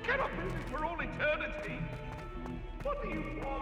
cannot do this for all eternity. What do you want?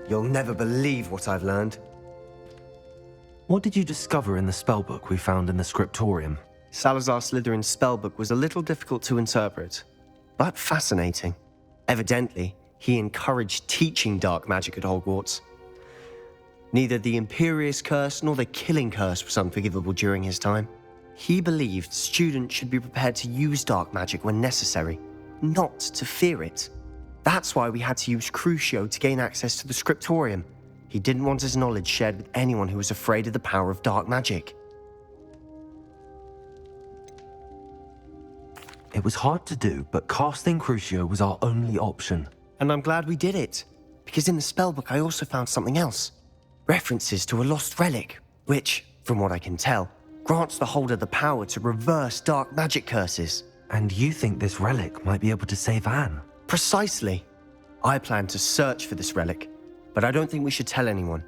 You'll never believe what I've learned. What did you discover in the spellbook we found in the scriptorium? Salazar Slytherin's spellbook was a little difficult to interpret, but fascinating. Evidently, he encouraged teaching dark magic at Hogwarts. Neither the Imperious Curse nor the Killing Curse was unforgivable during his time. He believed students should be prepared to use dark magic when necessary, not to fear it. That's why we had to use Crucio to gain access to the scriptorium. He didn't want his knowledge shared with anyone who was afraid of the power of dark magic. It was hard to do, but casting Crucio was our only option. And I'm glad we did it, because in the spellbook I also found something else. References to a lost relic, which, from what I can tell, grants the holder the power to reverse dark magic curses. And you think this relic might be able to save Anne? Precisely. I plan to search for this relic, but I don't think we should tell anyone.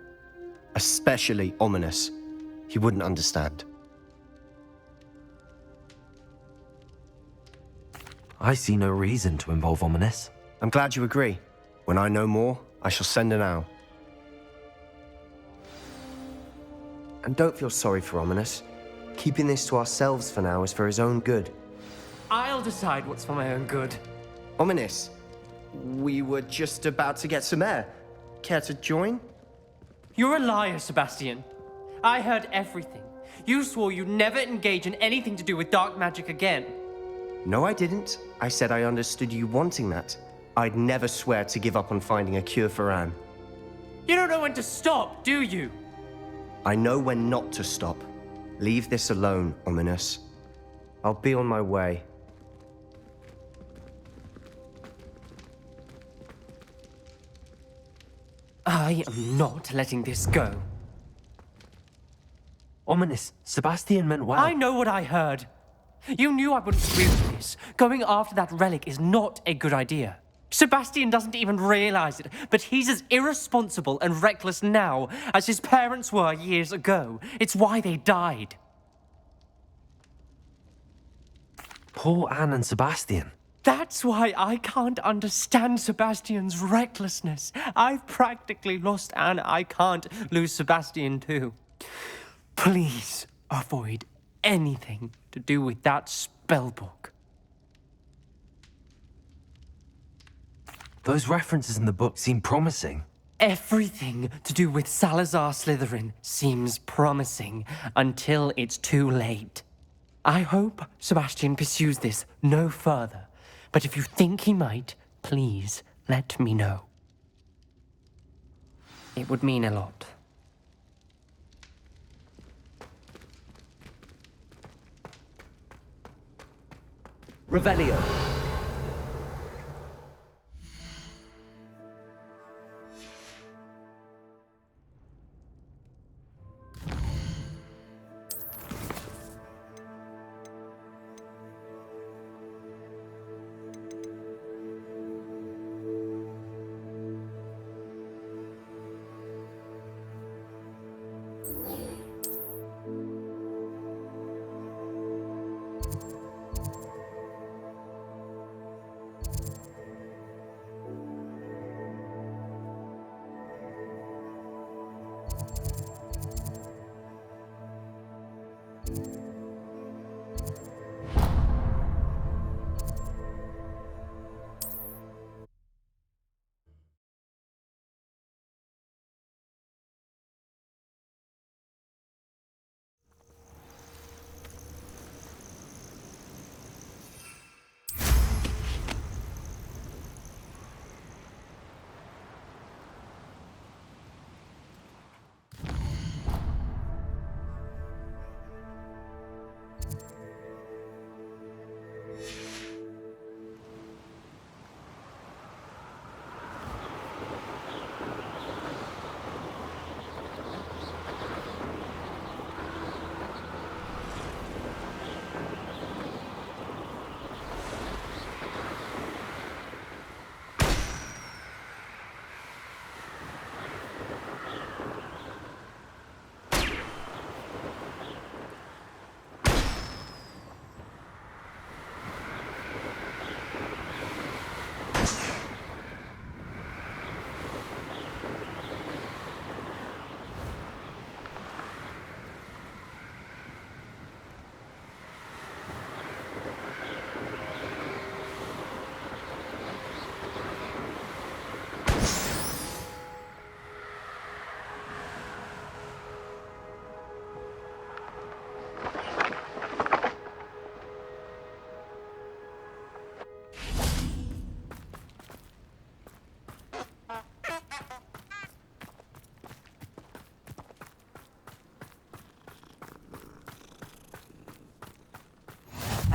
Especially Ominous. He wouldn't understand. I see no reason to involve Ominous. I'm glad you agree. When I know more, I shall send an owl. And don't feel sorry for Ominous. Keeping this to ourselves for now is for his own good. I'll decide what's for my own good. Ominous, we were just about to get some air. Care to join? You're a liar, Sebastian. I heard everything. You swore you'd never engage in anything to do with dark magic again. No, I didn't. I said I understood you wanting that. I'd never swear to give up on finding a cure for Anne. You don't know when to stop, do you? I know when not to stop. Leave this alone, Ominous. I'll be on my way. I am not letting this go. Ominous, Sebastian meant well. I know what I heard. You knew I wouldn't agree with this. Going after that relic is not a good idea. Sebastian doesn't even realize it, but he's as irresponsible and reckless now as his parents were years ago. It's why they died. Poor Anne and Sebastian. That's why I can't understand Sebastian's recklessness. I've practically lost Anne. I can't lose Sebastian too. Please avoid anything to do with that spellbook. Those references in the book seem promising. Everything to do with Salazar Slytherin seems promising until it's too late. I hope Sebastian pursues this no further. But if you think he might, please let me know. It would mean a lot. Revelio.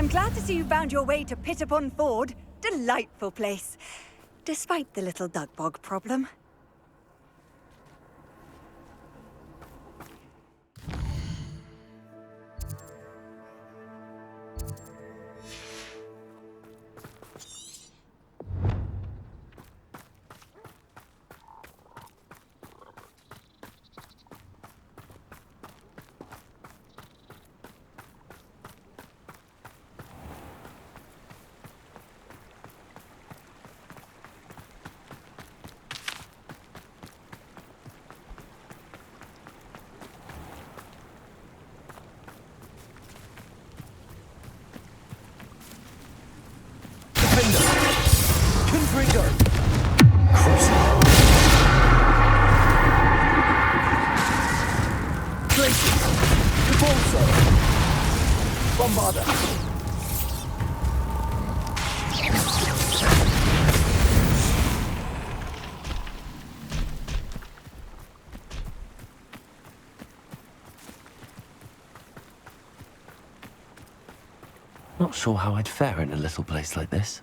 I'm glad to see you found your way to Pitt-upon-Ford. Delightful place. Despite the little duck bog problem. Confringo! Places! Capulso! Bombarda! Not sure how I'd fare in a little place like this.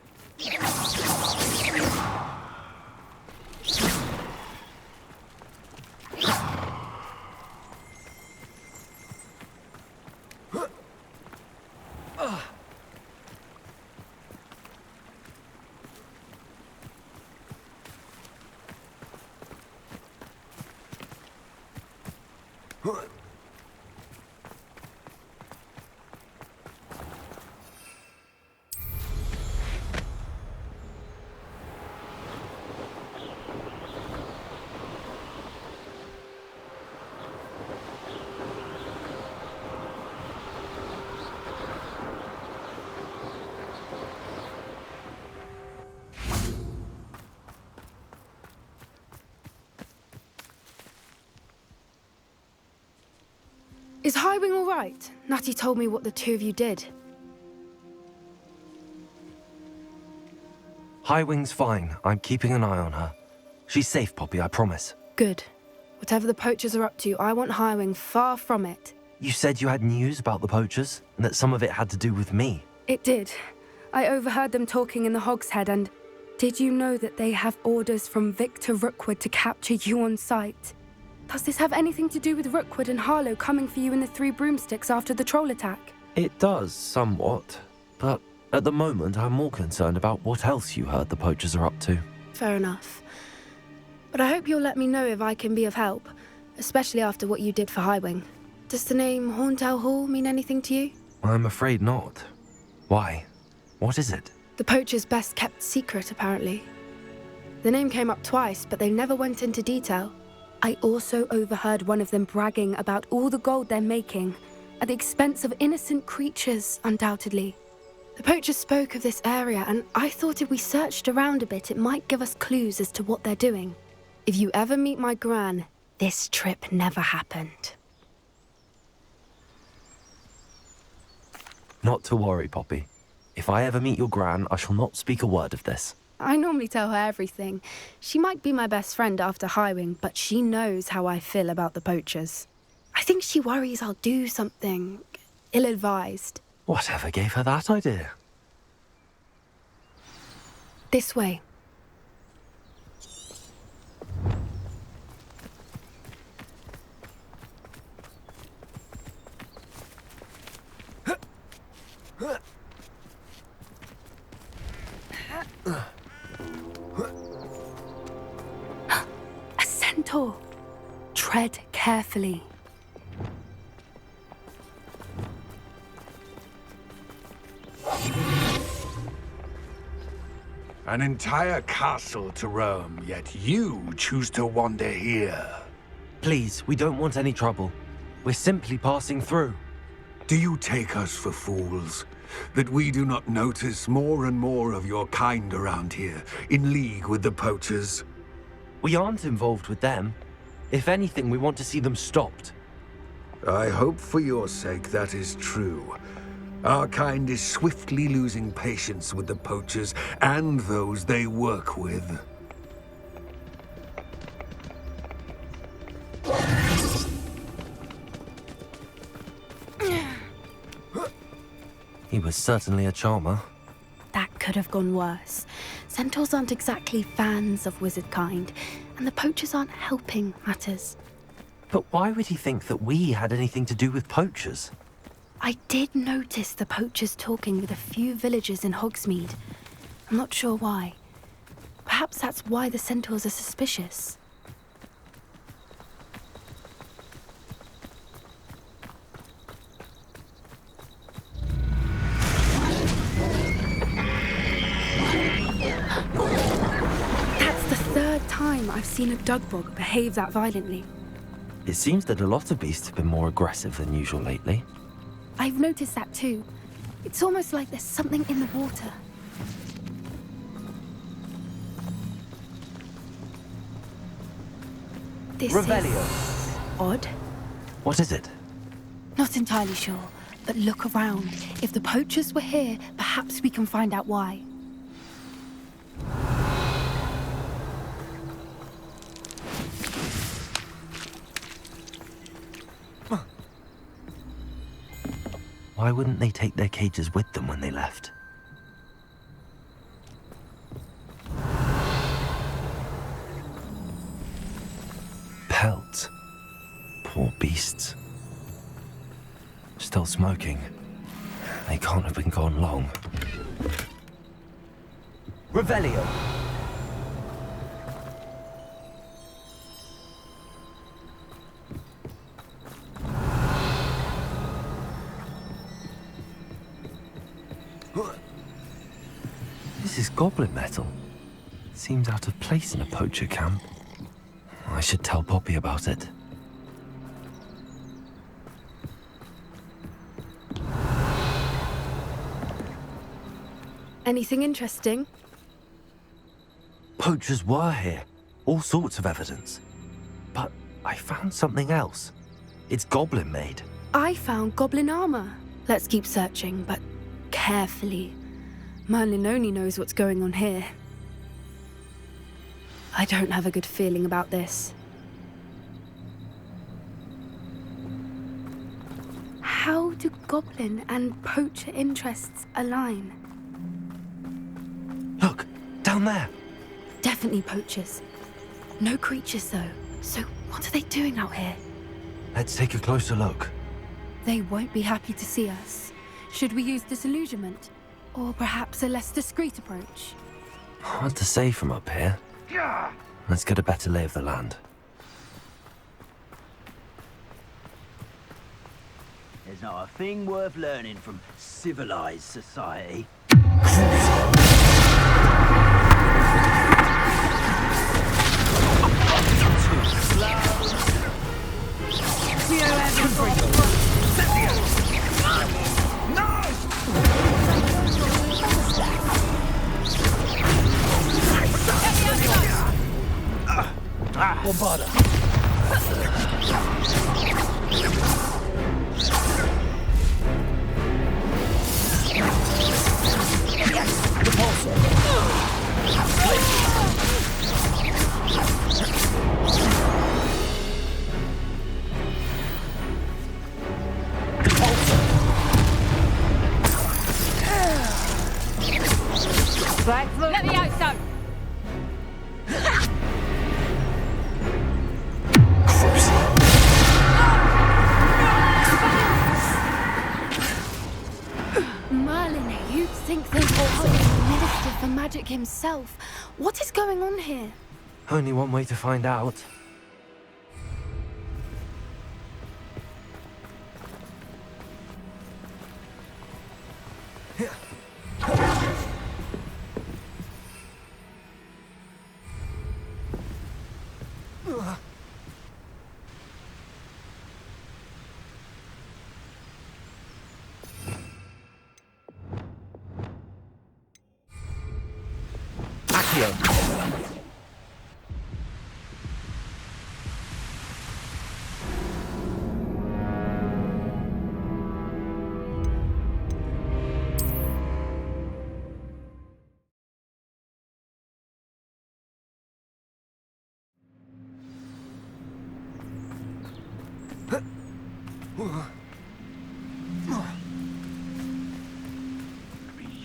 Is Highwing all right? Natty told me what the two of you did. Highwing's fine. I'm keeping an eye on her. She's safe, Poppy, I promise. Good. Whatever the poachers are up to, I want Highwing far from it. You said you had news about the poachers, and that some of it had to do with me. It did. I overheard them talking in the Hogshead, and did you know that they have orders from Victor Rookwood to capture you on sight? Does this have anything to do with Rookwood and Harlow coming for you in the Three Broomsticks after the troll attack? It does, somewhat. But at the moment, I'm more concerned about what else you heard the poachers are up to. Fair enough. But I hope you'll let me know if I can be of help, especially after what you did for Highwing. Does the name Horntail Hall mean anything to you? I'm afraid not. Why? What is it? The poachers' best kept secret, apparently. The name came up twice, but they never went into detail. I also overheard one of them bragging about all the gold they're making, at the expense of innocent creatures, undoubtedly. The poachers spoke of this area, and I thought if we searched around a bit, it might give us clues as to what they're doing. If you ever meet my gran, this trip never happened. Not to worry, Poppy. If I ever meet your gran, I shall not speak a word of this. I normally tell her everything. She might be my best friend after Highwing, but she knows how I feel about the poachers. I think she worries I'll do something ill-advised. Whatever gave her that idea? This way. A centaur. Tread carefully. An entire castle to roam, yet you choose to wander here. Please, we don't want any trouble. We're simply passing through. Do you take us for fools? That we do not notice more and more of your kind around here, in league with the poachers? We aren't involved with them. If anything, we want to see them stopped. I hope for your sake that is true. Our kind is swiftly losing patience with the poachers and those they work with. He was certainly a charmer. That could have gone worse. Centaurs aren't exactly fans of wizard kind, and the poachers aren't helping matters. But why would he think that we had anything to do with poachers? I did notice the poachers talking with a few villagers in Hogsmeade. I'm not sure why. Perhaps that's why the centaurs are suspicious. That's the third time I've seen a dugbog behave that violently. It seems that a lot of beasts have been more aggressive than usual lately. I've noticed that too. It's almost like there's something in the water. This Revelio. is odd. What is it? Not entirely sure, but look around. If the poachers were here, perhaps we can find out why. Why wouldn't they take their cages with them when they left? Pelts. Poor beasts. Still smoking. They can't have been gone long. Revelio. This is goblin metal. Seems out of place in a poacher camp. I should tell Poppy about it. Anything interesting? Poachers were here. All sorts of evidence. But I found something else. It's goblin made. I found goblin armor. Let's keep searching, but carefully. Merlin only knows what's going on here. I don't have a good feeling about this. How do goblin and poacher interests align? Look, down there. Definitely poachers. No creatures, though. So what are they doing out here? Let's take a closer look. They won't be happy to see us. Should we use disillusionment? Or perhaps a less discreet approach? Hard to say from up here. Let's get a better lay of the land. There's not a thing worth learning from civilized society. Bombada. Let me out, son! Merlin, you'd think they were the Minister for Magic himself. What is going on here? Only one way to find out.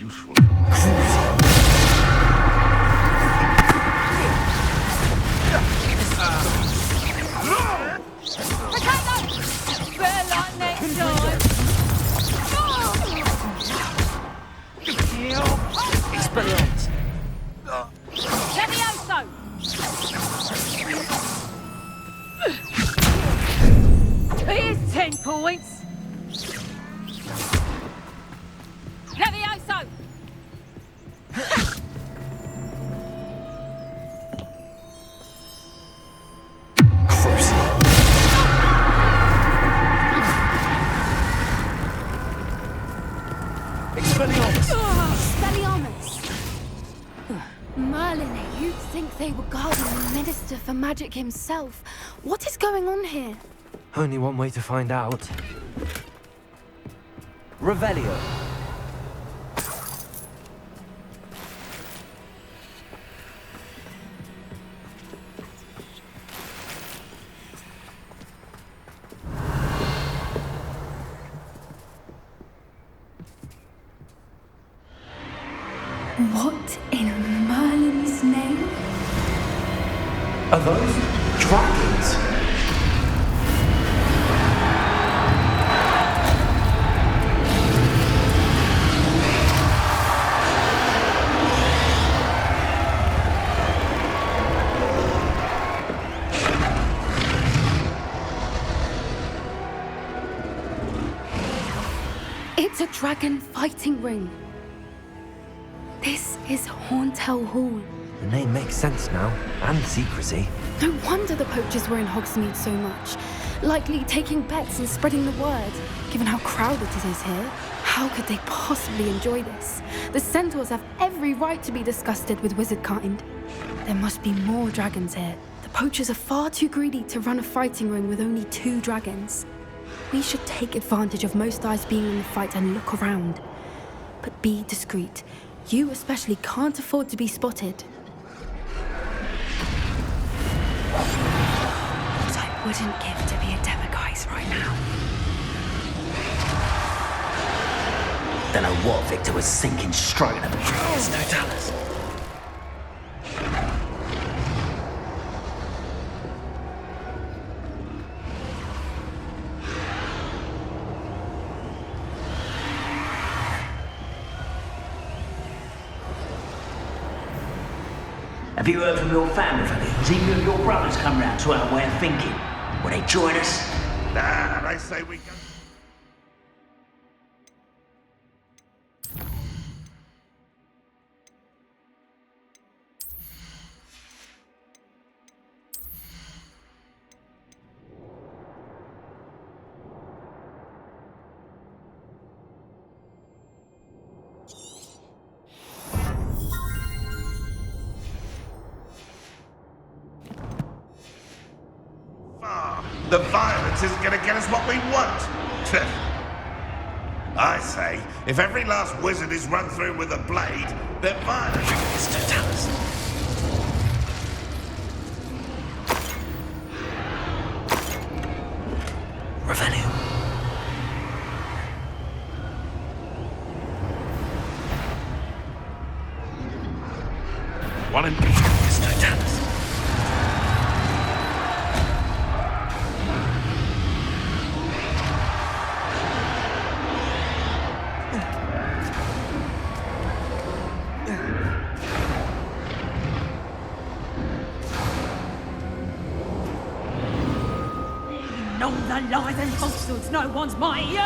useful. Potato! Better like next time. Expelliarmus! Levioso! Here's 10 points. Levioso! Expelliarmus! Merlin, you'd think they were guarding the Minister for Magic himself. What is going on here? Only one way to find out. Revelio. What in Merlin's name? Are those dragons? It's a dragon fighting ring. This is Hauntel Hall. The name makes sense now, and secrecy. No wonder the poachers were in Hogsmeade so much. Likely taking bets and spreading the word, given how crowded it is here. How could they possibly enjoy this? The centaurs have every right to be disgusted with wizard kind. There must be more dragons here. The poachers are far too greedy to run a fighting ring with only 2 dragons. We should take advantage of most eyes being in the fight and look around. But be discreet. You especially can't afford to be spotted. What I wouldn't give to be a Demiguise right now. Don't know what Victor was thinking, stroking at the previous Totalis. Have you heard from your family, Fanny? Has either of your brothers come round to our way of thinking? Will they join us? Nah, I say we go. The violence isn't going to get us what we want. I say, if every last wizard is run through with a blade, then violence is Totalis. Revelio. One in It's Totalis. Know the lies and falsehoods no one's mighty.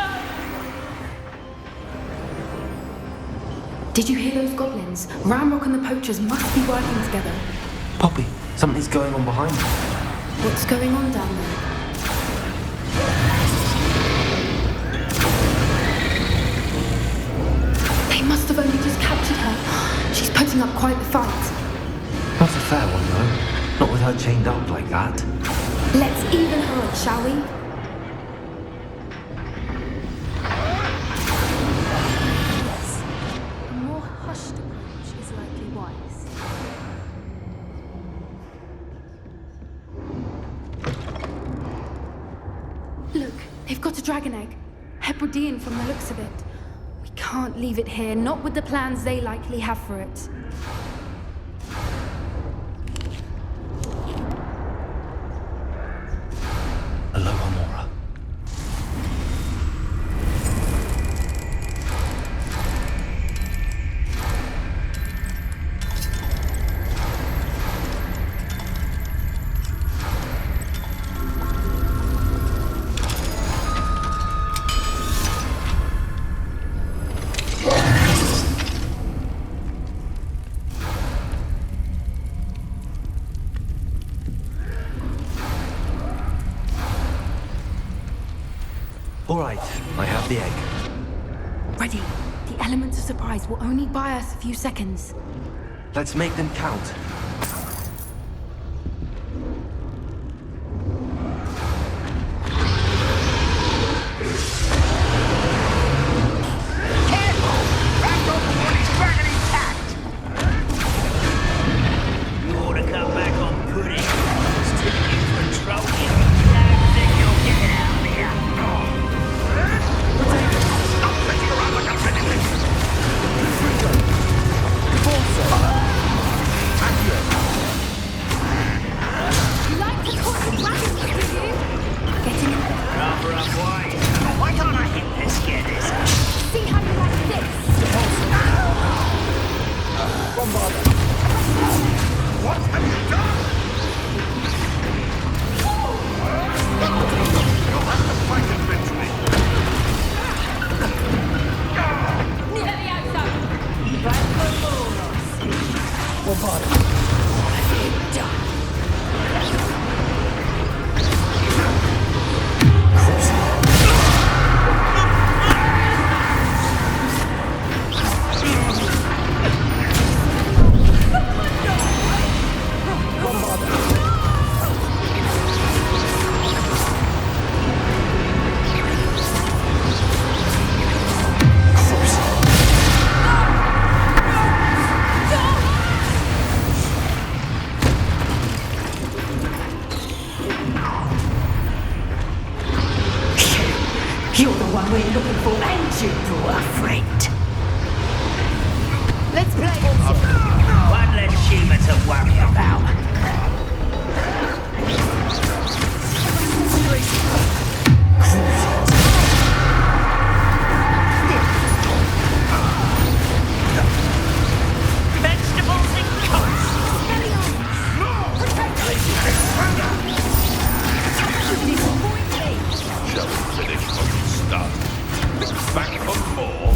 Did you hear those goblins? Ramrock and the poachers must be working together. Poppy, something's going on behind you. What's going on down there? They must have only just captured her. She's putting up quite the fight. Not a fair one, though. Not with her chained up like that. Let's even her up, shall we? Yes. A more hushed approach is likely wise. Look, they've got a dragon egg. Hebridean from the looks of it. We Can't leave it here, not with the plans they likely have for it. Aloha, Mora. All right, I have the egg. Ready. The elements of surprise will only buy us a few seconds. Let's make them count. You ought to come back on pudding. It's tipping you for a trophy. Don't think you'll get it out of here. Stop sitting around like a fiddling. You like to talk to dragons, do you? Getting in there. Rather unwise. Why can't I hit this kid? See how you like this? What have you done? You'll have to fight eventually. Near the outside. Back for more. One body. What have you done? You're the one we're looking for, and you're a friend. Let's play. One less Shiva to worry about. Vegetables and coats. Shall we finish what we started? Back for more.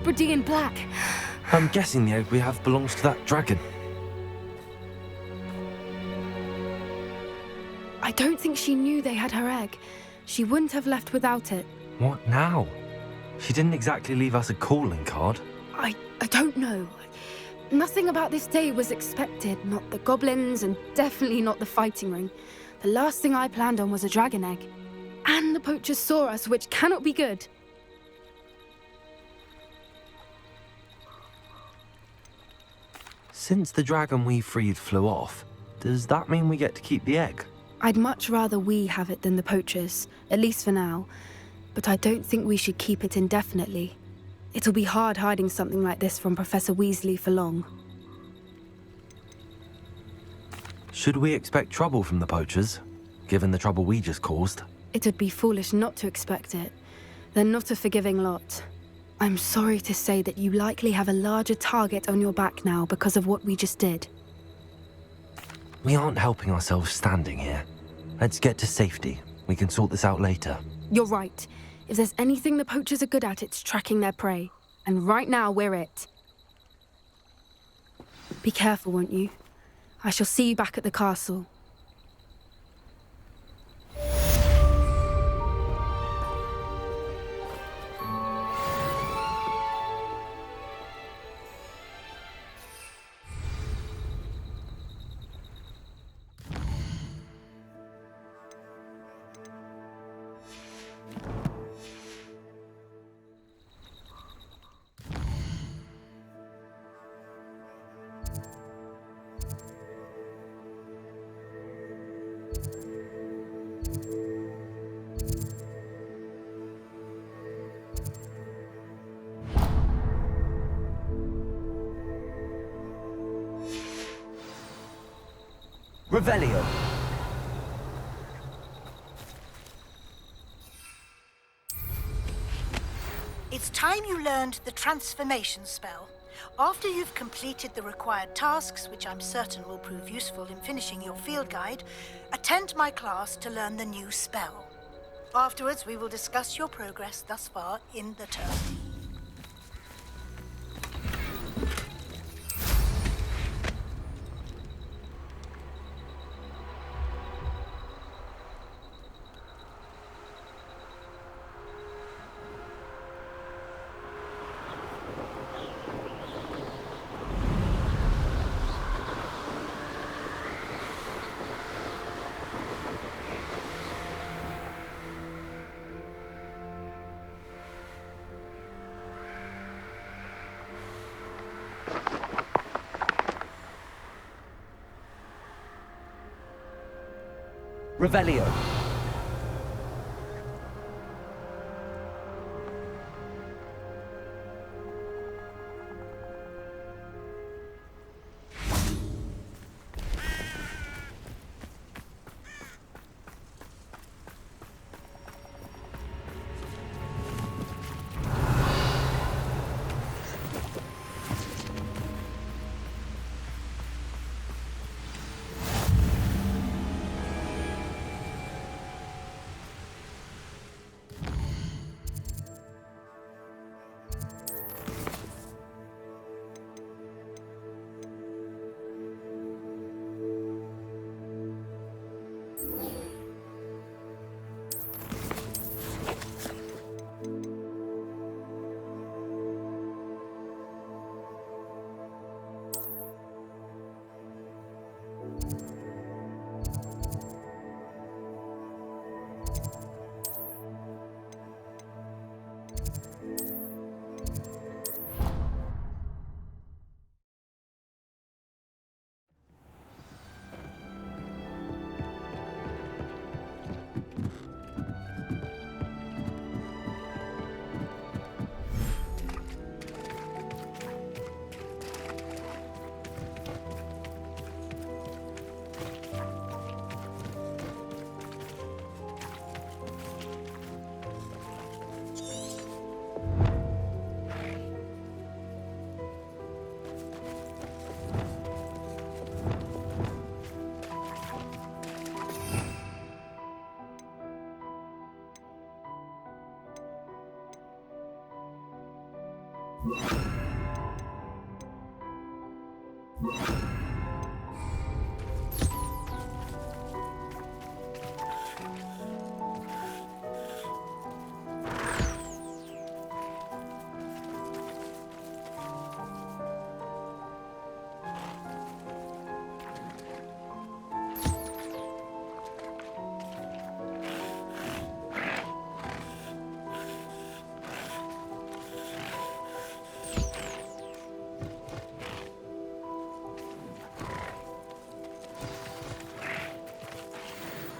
Hebridean black. I'm guessing the egg we have belongs to that dragon. I don't think she knew they had her egg. She wouldn't have left without it. What now? She didn't exactly leave us a calling card. I don't know. Nothing about this day was expected. Not the goblins, and definitely not the fighting ring. The last thing I planned on was a dragon egg. And the poachers saw us, which cannot be good. Since the dragon we freed flew off, does that mean we get to keep the egg? I'd much rather we have it than the poachers, at least for now. But I don't think we should keep it indefinitely. It'll be hard hiding something like this from Professor Weasley for long. Should we expect trouble from the poachers, given the trouble we just caused? It'd be foolish not to expect it. They're not a forgiving lot. I'm sorry to say that you likely have a larger target on your back now because of what we just did. We aren't helping ourselves standing here. Let's get to safety. We can sort this out later. You're right. If there's anything the poachers are good at, it's tracking their prey. And right now, we're it. Be careful, won't you? I shall see you back at the castle. Revelio. It's time you learned the transformation spell. After you've completed the required tasks, which I'm certain will prove useful in finishing your field guide, attend my class to learn the new spell. Afterwards, we will discuss your progress thus far in the term. Revelio.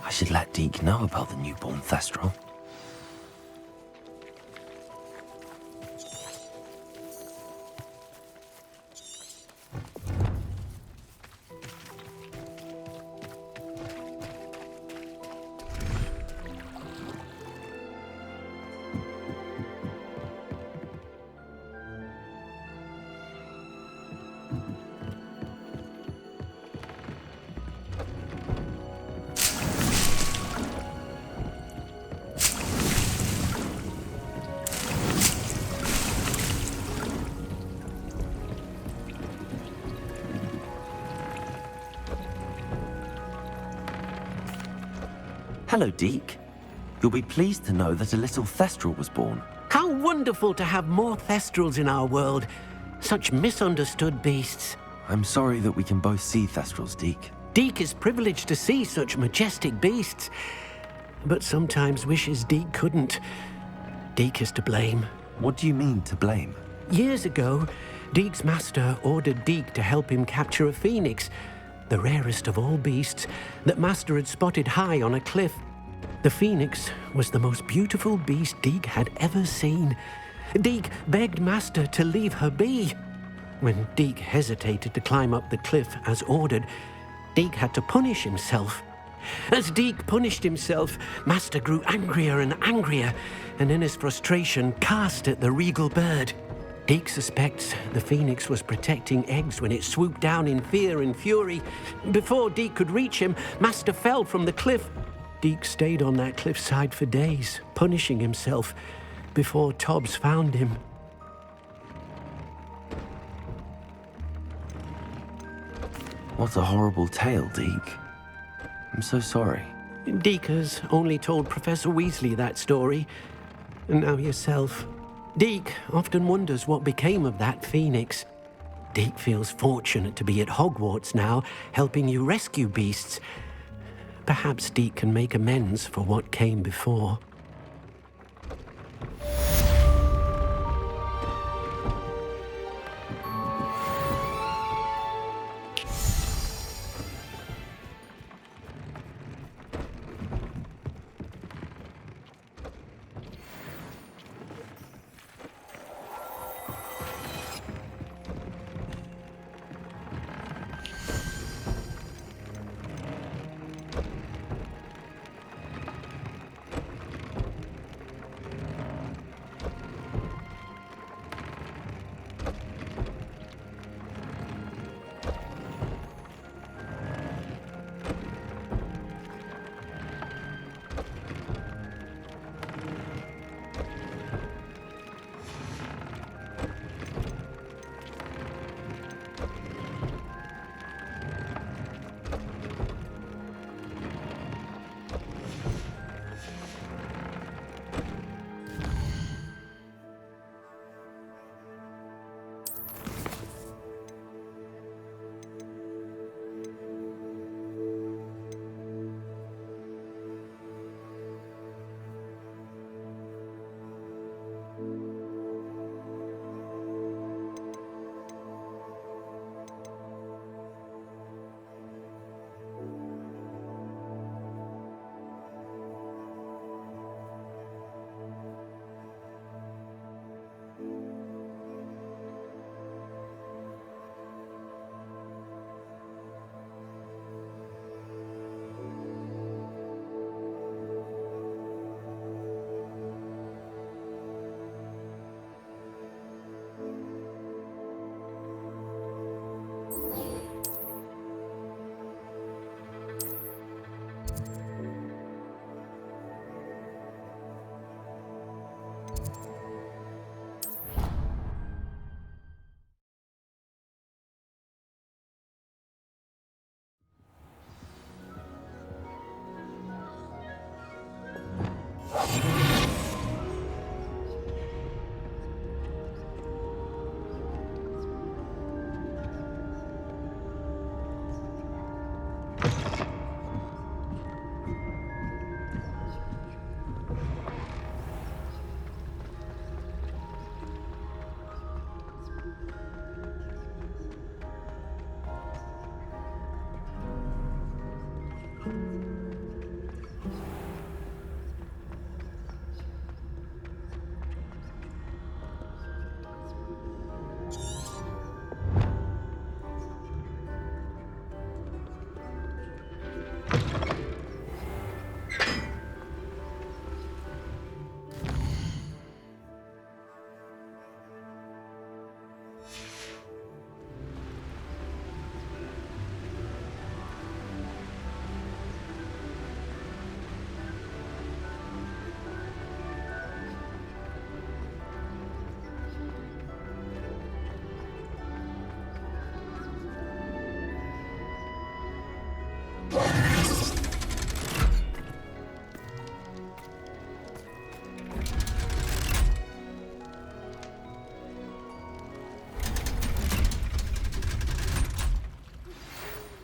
I should let Deke know about the newborn Thestral. Hello, Deke. You'll be pleased to know that a little Thestral was born. How wonderful to have more Thestrals in our world. Such misunderstood beasts. I'm sorry that we can both see Thestrals, Deke. Deke is privileged to see such majestic beasts, but sometimes wishes Deke couldn't. Deke is to blame. What do you mean, to blame? Years ago, Deke's master ordered Deke to help him capture a phoenix, the rarest of all beasts, that Master had spotted high on a cliff. The phoenix was the most beautiful beast Deke had ever seen. Deke begged Master to leave her be. When Deke hesitated to climb up the cliff as ordered, Deke had to punish himself. As Deke punished himself, Master grew angrier and angrier, and in his frustration cast at the regal bird. Deke suspects the phoenix was protecting eggs when it swooped down in fear and fury. Before Deke could reach him, Master fell from the cliff. Deke stayed on that cliffside for days, punishing himself, before Tobbs found him. What a horrible tale, Deke. I'm so sorry. Deke has only told Professor Weasley that story, and now yourself. Deke often wonders what became of that phoenix. Deke feels fortunate to be at Hogwarts now, helping you rescue beasts. Perhaps Deke can make amends for what came before.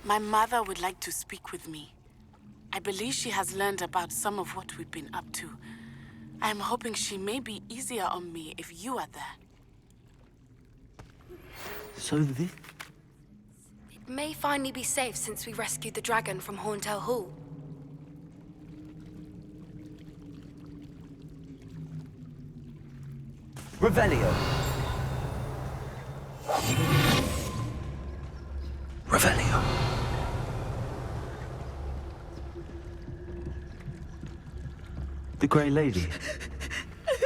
My mother would like to speak with me. I believe she has learned about some of what we've been up to. I am hoping she may be easier on me if you are there. So this... It may finally be safe since we rescued the dragon from Horntail Hall. Revelio. Revelio. The Grey Lady.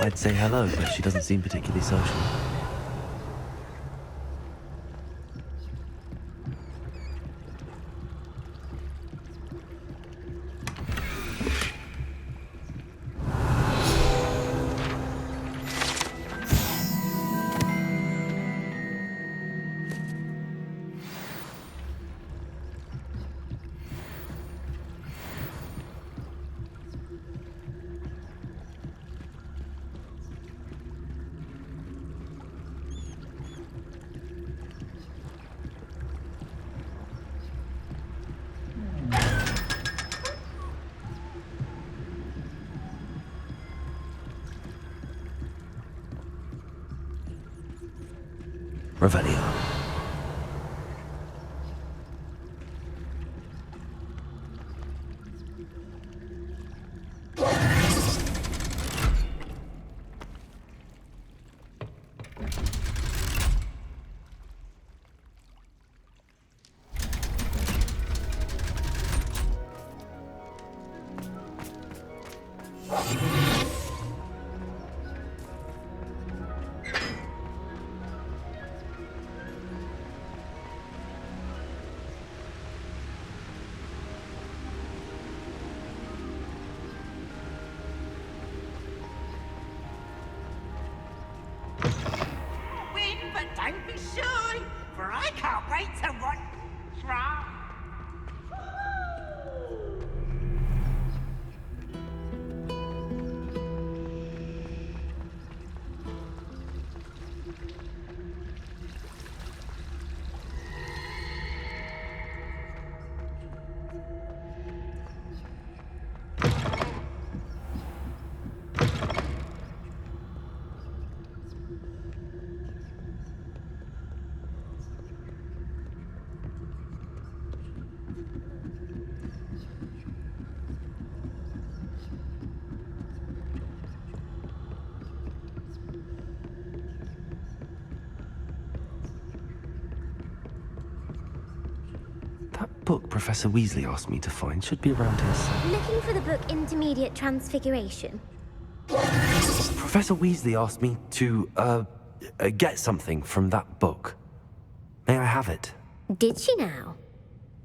I'd say hello, but she doesn't seem particularly social. Revelio. Win, but don't be shy, for I can't wait to watch. That book Professor Weasley asked me to find should be around here somewhere. Looking for the book Intermediate Transfiguration? Professor Weasley asked me to, get something from that book. May I have it? Did she now?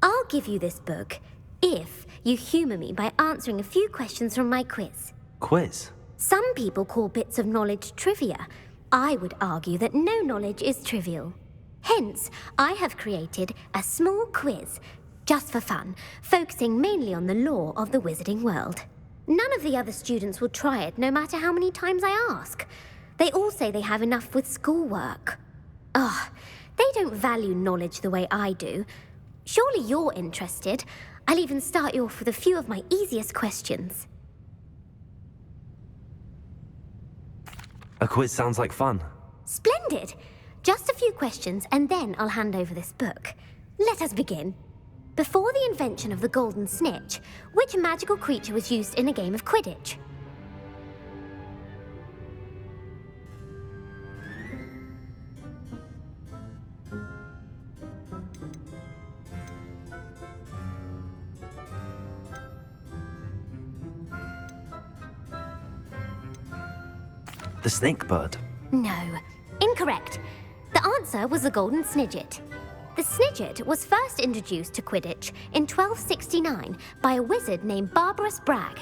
I'll give you this book if you humor me by answering a few questions from my quiz. Quiz? Some people call bits of knowledge trivia. I would argue that no knowledge is trivial. Hence, I have created a small quiz, just for fun, focusing mainly on the lore of the wizarding world. None of the other students will try it, no matter how many times I ask. They all say they have enough with schoolwork. Ugh, they don't value knowledge the way I do. Surely you're interested. I'll even start you off with a few of my easiest questions. A quiz sounds like fun. Splendid! Just a few questions, and then I'll hand over this book. Let us begin. Before the invention of the golden snitch, which magical creature was used in a game of Quidditch? The snake bird. No. Incorrect. The answer was the golden snidget. The snidget was first introduced to Quidditch in 1269 by a wizard named Barbarous Bragg.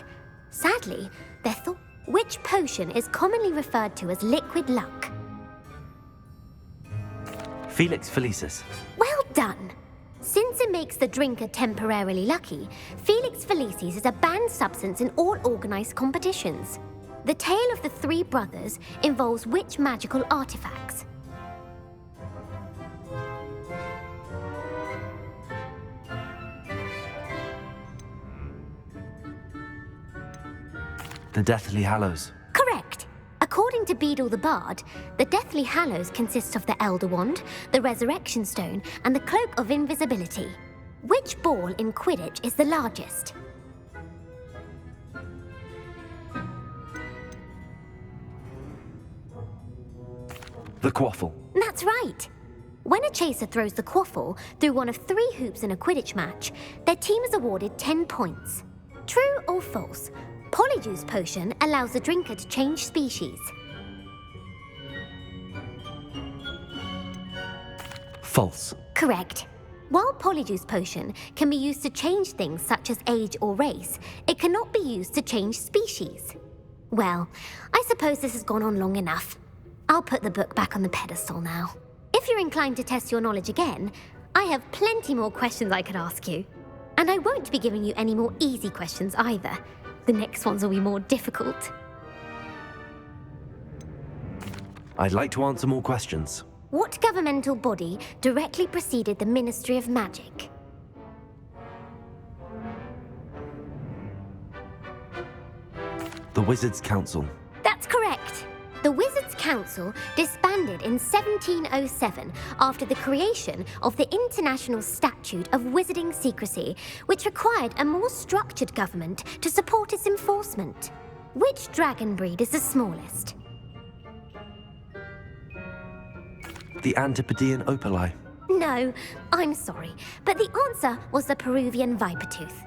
Sadly, they thought which potion is commonly referred to as liquid luck? Felix Felicis. Well done. Since it makes the drinker temporarily lucky, Felix Felicis is a banned substance in all organized competitions. The tale of the three brothers involves which magical artifacts? The Deathly Hallows. Correct. According to Beadle the Bard, the Deathly Hallows consists of the Elder Wand, the Resurrection Stone, and the Cloak of Invisibility. Which ball in Quidditch is the largest? The Quaffle. That's right. When a chaser throws the quaffle through one of 3 hoops in a Quidditch match, their team is awarded 10 points. True or false? Polyjuice Potion allows the drinker to change species. False. Correct. While Polyjuice Potion can be used to change things such as age or race, it cannot be used to change species. Well, I suppose this has gone on long enough. I'll put the book back on the pedestal now. If you're inclined to test your knowledge again, I have plenty more questions I could ask you. And I won't be giving you any more easy questions either. The next ones will be more difficult. I'd like to answer more questions. What governmental body directly preceded the Ministry of Magic? The Wizards' Council. That's correct. The Wizards' Council disbanded in 1707 after the creation of the International Statute of Wizarding Secrecy, which required a more structured government to support its enforcement. Which dragon breed is the smallest? The Antipodean Opali. No, I'm sorry, but the answer was the Peruvian Vipertooth.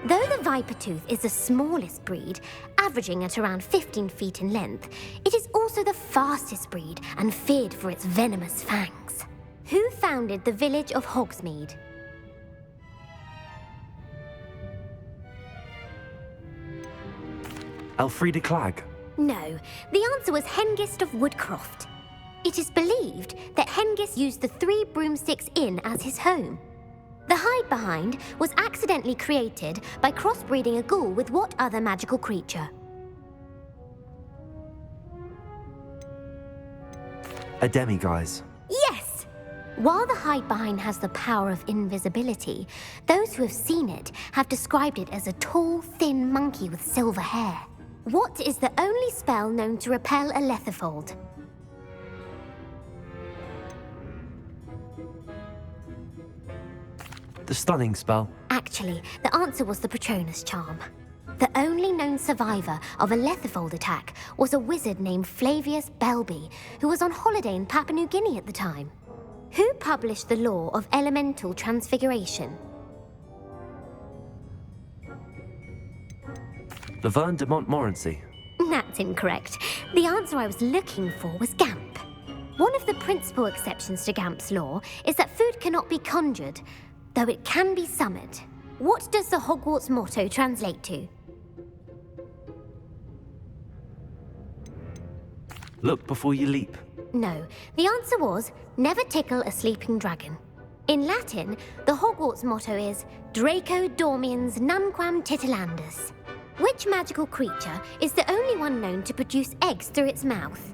Though the Vipertooth is the smallest breed, averaging at around 15 feet in length, it is also the fastest breed and feared for its venomous fangs. Who founded the village of Hogsmeade? Elfrida Clegg. No, the answer was Hengist of Woodcroft. It is believed that Hengist used the 3 Broomsticks Inn as his home. The hide-behind was accidentally created by crossbreeding a ghoul with what other magical creature? A demiguise. Yes! While the hide-behind has the power of invisibility, those who have seen it have described it as a tall, thin monkey with silver hair. What is the only spell known to repel a lethifold? The Stunning Spell. Actually, the answer was the Patronus Charm. The only known survivor of a lethifold attack was a wizard named Flavius Belby, who was on holiday in Papua New Guinea at the time. Who published the law of elemental transfiguration? Laverne de Montmorency. That's incorrect. The answer I was looking for was Gamp. One of the principal exceptions to Gamp's law is that food cannot be conjured, though it can be summoned. What does the Hogwarts motto translate to? Look before you leap. No, the answer was, never tickle a sleeping dragon. In Latin, the Hogwarts motto is Draco dormiens nunquam titilandus. Which magical creature is the only one known to produce eggs through its mouth?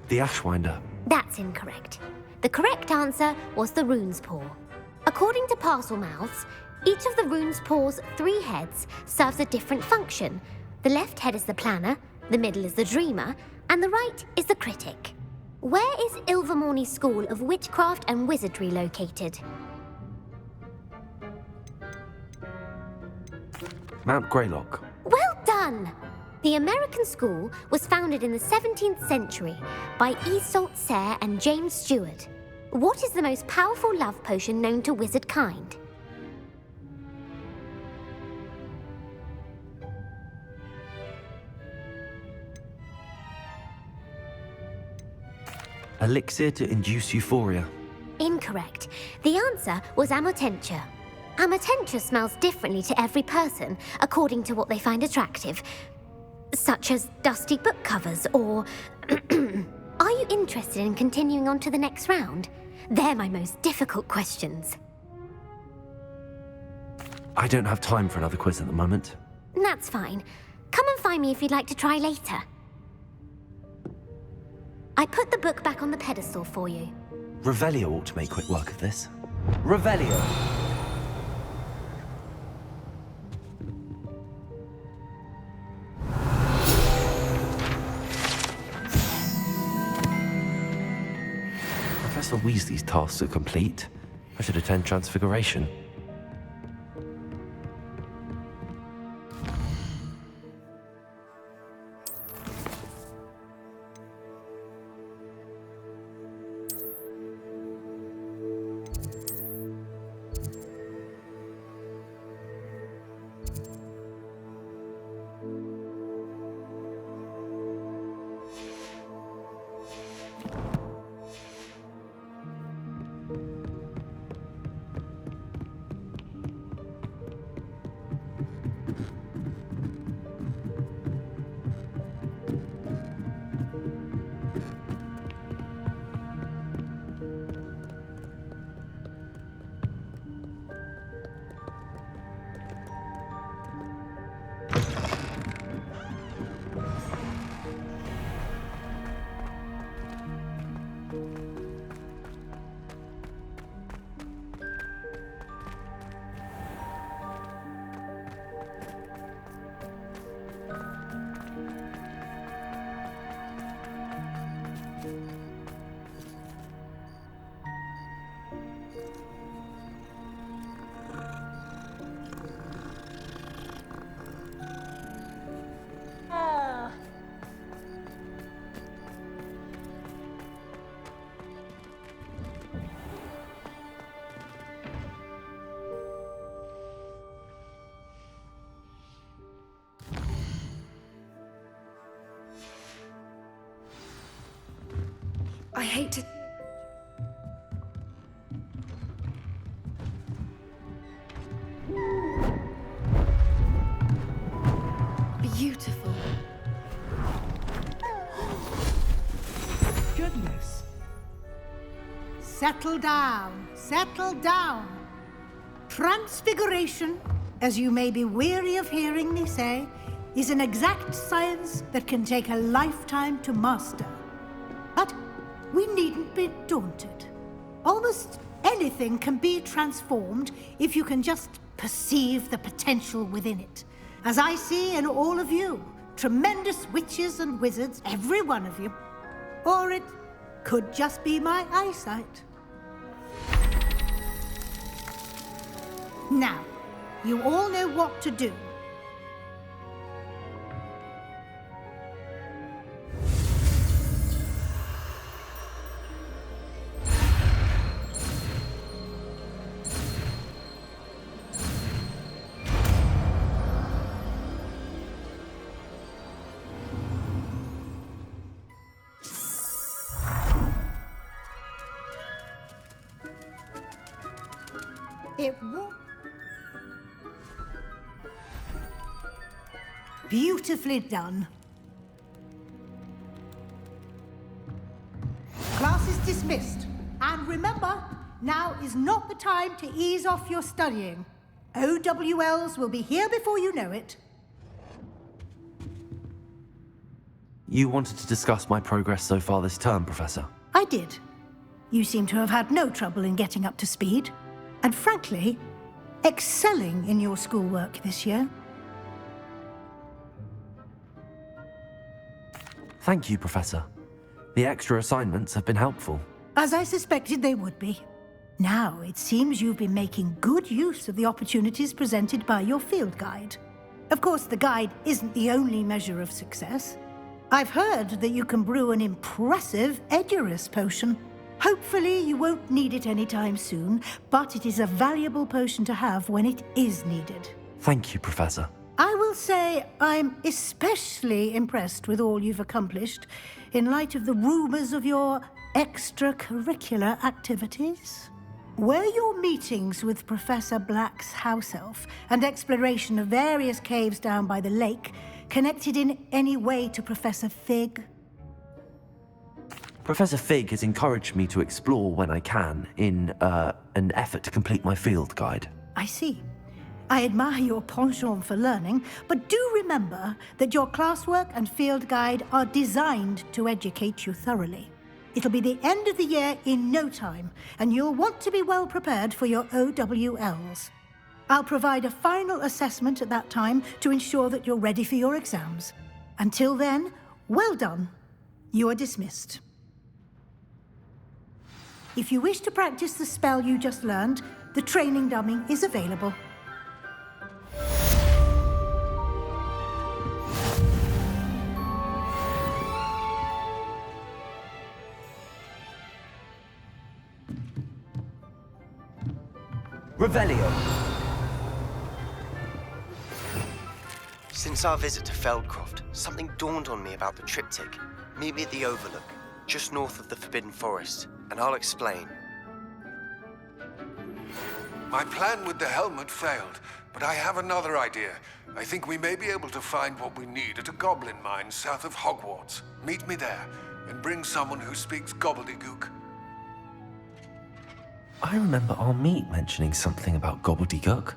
The Ashwinder. That's incorrect. The correct answer was the Rune's Paw. According to Parselmouths, each of the Rune's Paw's 3 heads serves a different function. The left head is the planner, the middle is the dreamer, and the right is the critic. Where is Ilvermorny School of Witchcraft and Wizardry located? Mount Greylock. Well done! The American school was founded in the 17th century by Iseult Sayre and James Stewart. What is the most powerful love potion known to wizard kind? Elixir to induce euphoria. Incorrect. The answer was Amotentia. Amotentia smells differently to every person, according to what they find attractive. Such as dusty book covers, or... Are you interested in continuing on to the next round? They're my most difficult questions. I don't have time for another quiz at the moment. That's fine. Come and find me if you'd like to try later. I put the book back on the pedestal for you. Revelio ought to make quick work of this. Revelio! Professor Weasley's tasks are complete. I should attend Transfiguration. I hate to... Beautiful. Goodness. Settle down. Settle down. Transfiguration, as you may be weary of hearing me say, is an exact science that can take a lifetime to master. But we needn't be daunted. Almost anything can be transformed if you can just perceive the potential within it. As I see in all of you, tremendous witches and wizards, every one of you. Or it could just be my eyesight. Now, you all know what to do. It won't. Beautifully done. Class is dismissed. And remember, now is not the time to ease off your studying. OWLs will be here before you know it. You wanted to discuss my progress so far this term, Professor? I did. You seem to have had no trouble in getting up to speed. And frankly, excelling in your schoolwork this year. Thank you, Professor. The extra assignments have been helpful. As I suspected they would be. Now, it seems you've been making good use of the opportunities presented by your field guide. Of course, the guide isn't the only measure of success. I've heard that you can brew an impressive Edurus potion. Hopefully, you won't need it anytime soon, but it is a valuable potion to have when it is needed. Thank you, Professor. I will say I'm especially impressed with all you've accomplished in light of the rumors of your extracurricular activities. Were your meetings with Professor Black's house elf and exploration of various caves down by the lake Connected in any way to Professor Fig? Professor Fig has encouraged me to explore when I can in an effort to complete my field guide. I see. I admire your penchant for learning, but do remember that your classwork and field guide are designed to educate you thoroughly. It'll be the end of the year in no time, and you'll want to be well prepared for your OWLs. I'll provide a final assessment at that time to ensure that you're ready for your exams. Until then, well done. You are dismissed. If you wish to practice the spell you just learned, the training dummy is available. Revelio. Since our visit to Feldcroft, something dawned on me about the triptych. Meet me at the Overlook, just north of the Forbidden Forest, and I'll explain. My plan with the helmet failed, but I have another idea. I think we may be able to find what we need at a goblin mine south of Hogwarts. Meet me there, and bring someone who speaks gobbledygook. I remember our meet mentioning something about gobbledygook.